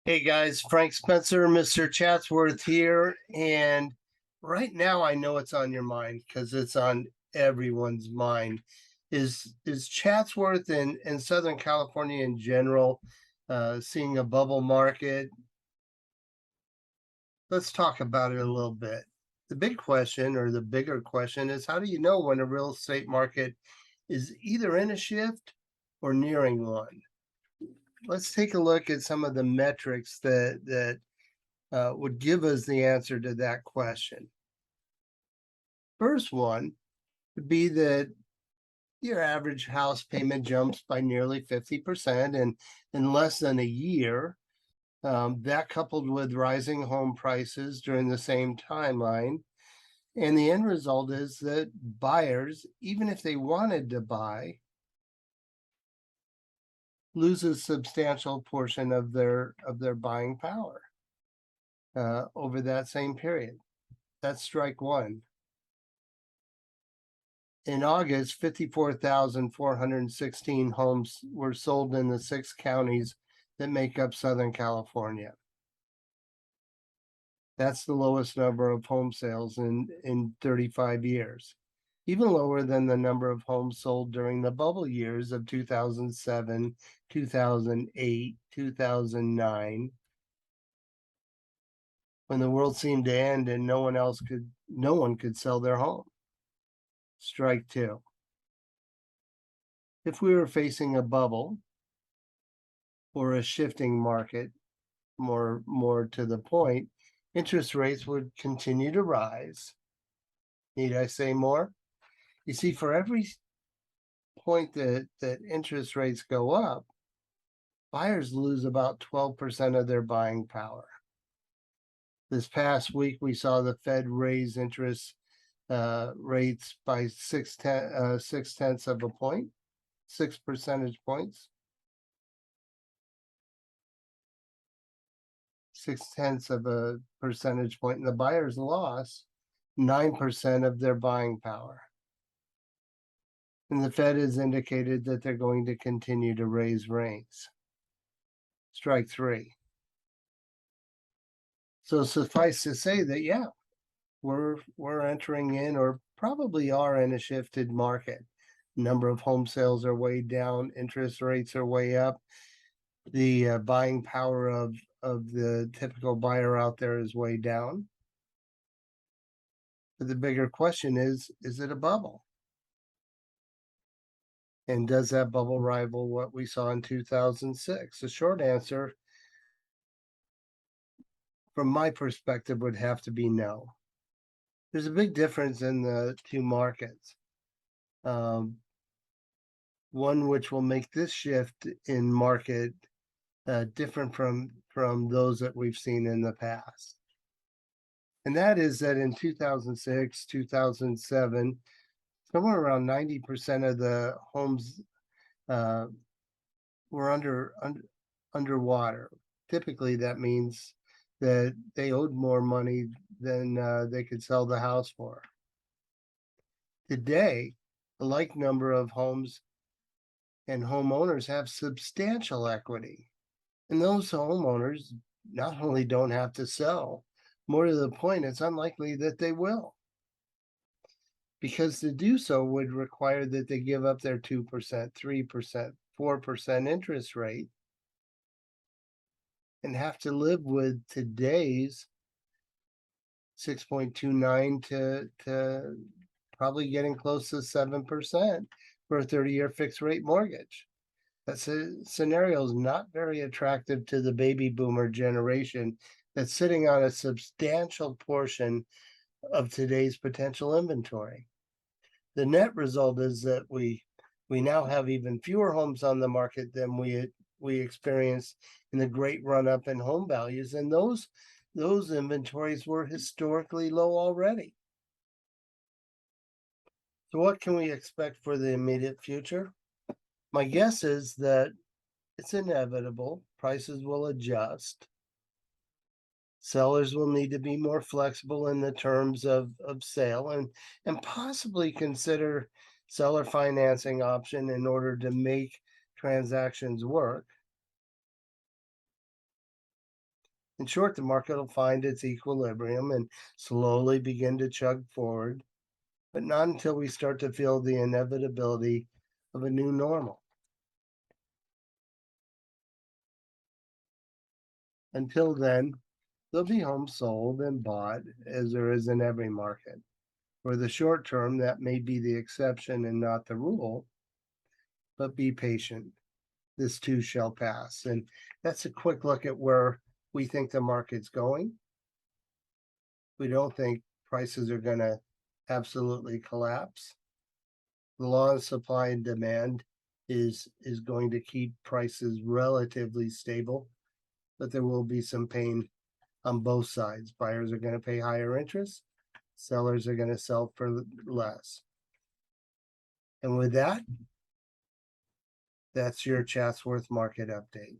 Hey guys, Frank Spencer, Mr. Chatsworth here. And right now I know it's on your mind because it's on everyone's mind. Is Chatsworth and Southern California in general seeing a bubble market? Let's talk about it a little bit. The big question, or the bigger question, is how do you know when a real estate market is either in a shift or nearing one? Let's take a look at some of the metrics that would give us the answer to that question. First one would be that your average house payment jumps by nearly 50% in less than a year. That coupled with rising home prices during the same timeline. And the end result is that buyers, even if they wanted to buy, lose a substantial portion of their buying power over that same period. That's strike one. In August, 54,416 homes were sold in the 6 counties that make up Southern California. That's the lowest number of home sales in 35 years, even lower than the number of homes sold during the bubble years of 2007, 2008, 2009, when the world seemed to end and no one could sell their home. Strike two. If we were facing a bubble or a shifting market, more to the point, interest rates would continue to rise. Need I say more? You see, for every point that interest rates go up, buyers lose about 12% of their buying power. This past week, we saw the Fed raise interest rates by 6/10 of a point, 6 percentage points. 6/10 of a percentage point, and the buyers lost 9% of their buying power. And the Fed has indicated that they're going to continue to raise rates. Strike three. So suffice to say that, yeah, we're entering in, or probably are in, a shifted market. Number of home sales are way down, interest rates are way up. The buying power of the typical buyer out there is way down. But the bigger question is it a bubble? And does that bubble rival what we saw in 2006? The short answer, from my perspective, would have to be no. There's a big difference in the two markets. One which will make this shift in market different from those that we've seen in the past. And that is that in 2006, 2007, somewhere around 90% of the homes uh, were underwater. Typically, that means that they owed more money than they could sell the house for. Today, a like number of homes and homeowners have substantial equity. And those homeowners not only don't have to sell, more to the point, it's unlikely that they will. Because to do so would require that they give up their 2%, 3%, 4% interest rate and have to live with today's 6.29 to probably getting close to 7% for a 30-year fixed rate mortgage. That scenario is not very attractive to the baby boomer generation that's sitting on a substantial portion of today's potential inventory. The net result is that we now have even fewer homes on the market than we experienced in the great run up in home values, and those inventories were historically low already. So what can we expect for the immediate future? My guess is that it's inevitable. Prices will adjust. Sellers will need to be more flexible in the terms of sale and possibly consider seller financing option in order to make transactions work. In short, the market will find its equilibrium and slowly begin to chug forward, but not until we start to feel the inevitability of a new normal. Until then, there'll be homes sold and bought, as there is in every market. For the short term, that may be the exception and not the rule, but be patient. This too shall pass. And that's a quick look at where we think the market's going. We don't think prices are going to absolutely collapse. The law of supply and demand is going to keep prices relatively stable, but there will be some pain on both sides. Buyers are going to pay higher interest, sellers are going to sell for less. And with that, that's your Chatsworth market update.